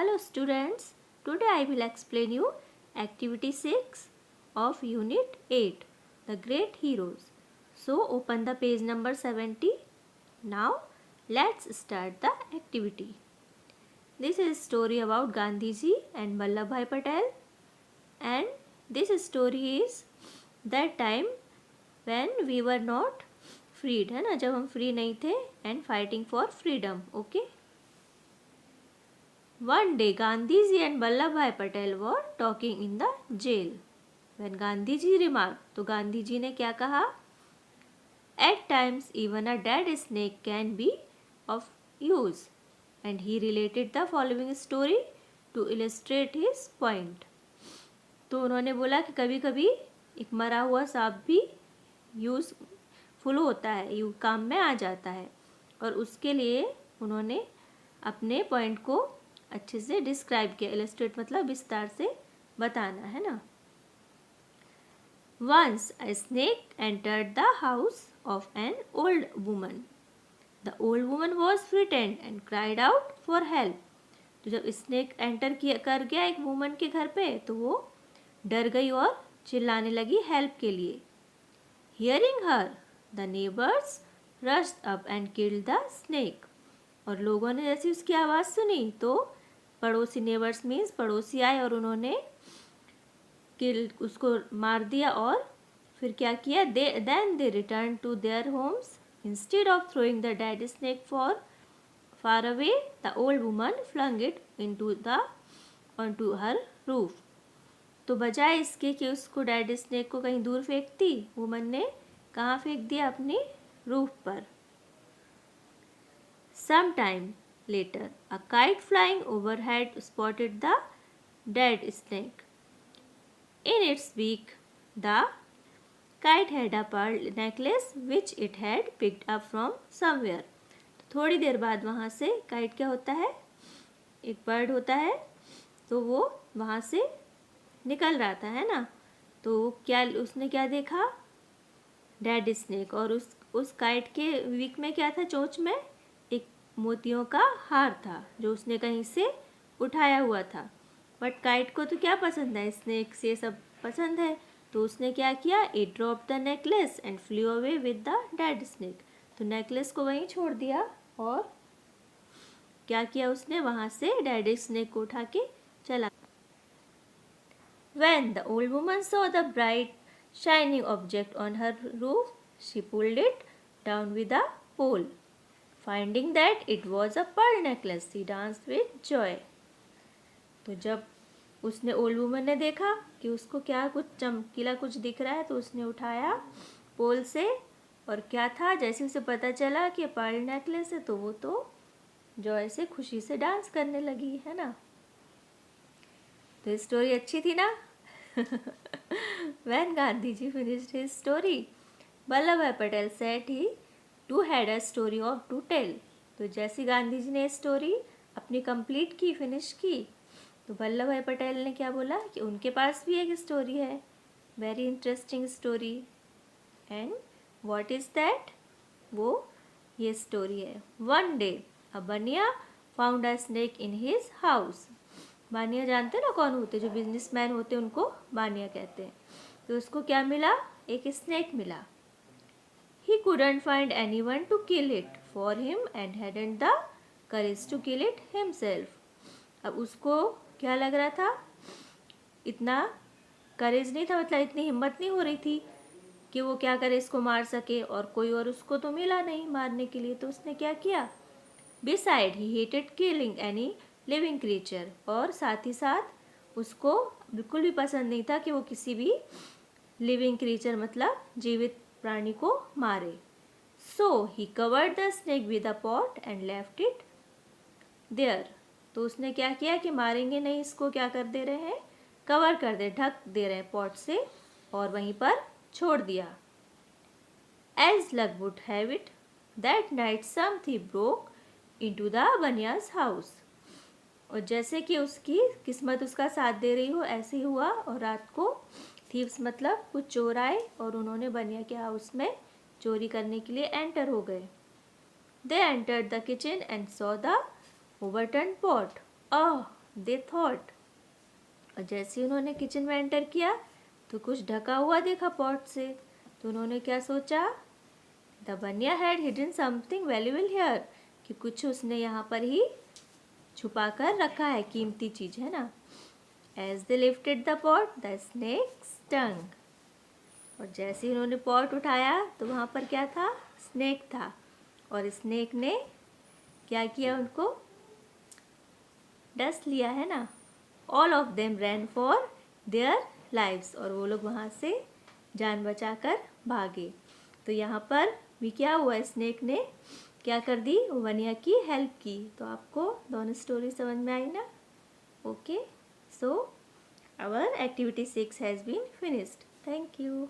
Hello students, today I will explain you activity 6 of unit 8, the great heroes. So open the page number 70. Now let's start the activity. This is story about Gandhiji and Vallabhbhai Patel, and this story is that time when we were not freed, है ना, जब हम free नहीं थे and fighting for freedom. Okay. One day Gandhiji and Vallabhbhai Patel were talking in the jail. When Gandhiji remarked, तो गांधीजी ने क्या कहा? At times even a dead snake can be of use. And he related the following story to illustrate his point. तो उन्होंने बोला कि कभी कभी एक मरा हुआ सांप भी यूज़फुल होता है, काम में आ जाता है, और उसके लिए उन्होंने अपने पॉइंट को अच्छे से डिस्क्राइब किया. इलस्ट्रेट मतलब विस्तार से बताना, है ना. Once a snake entered the house of an old woman. The old woman was frightened and cried out for help. तो जब स्नेक एंटर कर गया एक वुमन के घर पे, तो वो डर गई और चिल्लाने लगी हेल्प के लिए. Hearing her, the neighbors rushed up and killed the snake. और लोगों ने जैसे उसकी आवाज़ सुनी तो पड़ोसी, नेबर्स मीन्स पड़ोसी, आए और उन्होंने उसको मार दिया. और फिर क्या किया? Then they return to their homes. Instead of throwing the dead snake far away, the old woman flung it onto her roof. तो बजाय इसके कि उसको डेड स्नेक को कहीं दूर फेंकती, वुमन ने कहाँ फेंक दिया? अपनी रूफ पर. Some time later, a kite flying overhead spotted the dead snake. In its beak, the kite had a pearl necklace which it had picked up from somewhere. थोड़ी देर बाद वहाँ से काइट क्या होता है? एक बर्ड होता है, तो वो वहाँ से निकल रहा था, है ना. तो क्या उसने क्या देखा? Dead snake. और उस काइट के बीक में क्या था? चोंच में एक मोतियों का हार था जो उसने कहीं से उठाया हुआ था. बट काइट को तो क्या पसंद है? स्नेक से सब पसंद है. तो उसने क्या किया? It drop the necklace and flu away with the dead snake. तो नेकलेस को वहीं छोड़ दिया और क्या किया उसने? वहाँ से डेड स्नेक को उठा के चला. When the old woman saw the bright shining object on her roof, she pulled it down with a pole. Finding that it was a pearl necklace, she danced with joy. तो जब उसने old woman ने देखा कि उसको क्या कुछ चमकीला कुछ दिख रहा है, तो उसने उठाया पोल से, और क्या था? जैसे उसे पता चला कि पर्ल नेकलेस है, तो वो तो जॉय से, खुशी से डांस करने लगी, है ना. तो स्टोरी अच्छी थी ना. When Gandhiji finished his story, Vallabhbhai Patel said he too had a story of to tell. तो जैसे गांधी जी ने स्टोरी अपनी कंप्लीट की, फिनिश की, तो वल्लभ भाई पटेल ने क्या बोला कि उनके पास भी एक स्टोरी है, very interesting story. And what is that? वो ये स्टोरी है. वन डे अ बनिया found a snake in his house. बानिया जानते ना कौन होते? जो बिजनेसमैन होते उनको बानिया कहते हैं. तो उसको क्या मिला? एक स्नेक मिला. He couldn't find anyone to kill it for him and hadn't the courage to kill it himself. अब उसको क्या लग रहा था? इतना करेज नहीं था, मतलब इतनी हिम्मत नहीं हो रही थी कि वो क्या करे, इसको मार सके, और कोई और उसको तो मिला नहीं मारने के लिए. तो उसने क्या किया? Beside, he hated killing any living creature. और साथ ही साथ उसको बिल्कुल भी पसंद नहीं था कि वो किसी भी लिविंग क्रीचर मतलब जीवित प्राणी को मारे. So he covered the snake with a pot and left it there. तो उसने क्या किया कि मारेंगे नहीं इसको, क्या कर दे रहे हैं? कवर कर दे, ढक दे रहे हैं पॉट से, और वहीं पर छोड़ दिया. As luck would have it, that night some thief broke into the बनिया's house. और जैसे कि उसकी किस्मत उसका साथ दे रही हो, ऐसे ही हुआ. और रात को थीव्स मतलब कुछ चोर आए और उन्होंने बनिया के हाउस में चोरी करने के लिए एंटर हो गए. They entered the kitchen and saw the overturned pot. Oh, they thought. और जैसे ही उन्होंने किचन में एंटर किया तो कुछ ढका हुआ देखा पॉट से, तो उन्होंने क्या सोचा, द बनिया had hidden something valuable here, कि कुछ उसने यहाँ पर ही छुपा कर रखा है, कीमती चीज़ है ना। As they lifted the pot the snake stung. और जैसे ही उन्होंने पॉट उठाया तो वहाँ पर क्या था, स्नेक था। और स्नेक ने क्या किया, उनको डस लिया है ना। All of them rain for their lives. और वो लोग वहाँ से जान बचाकर भागे। तो यहाँ पर भी क्या हुआ, स्नेक ने क्या कर दी, वनिया की हेल्प की। तो आपको दोनों स्टोरी समझ में आई ना। Okay, so our activity 6 has been finished. Thank you.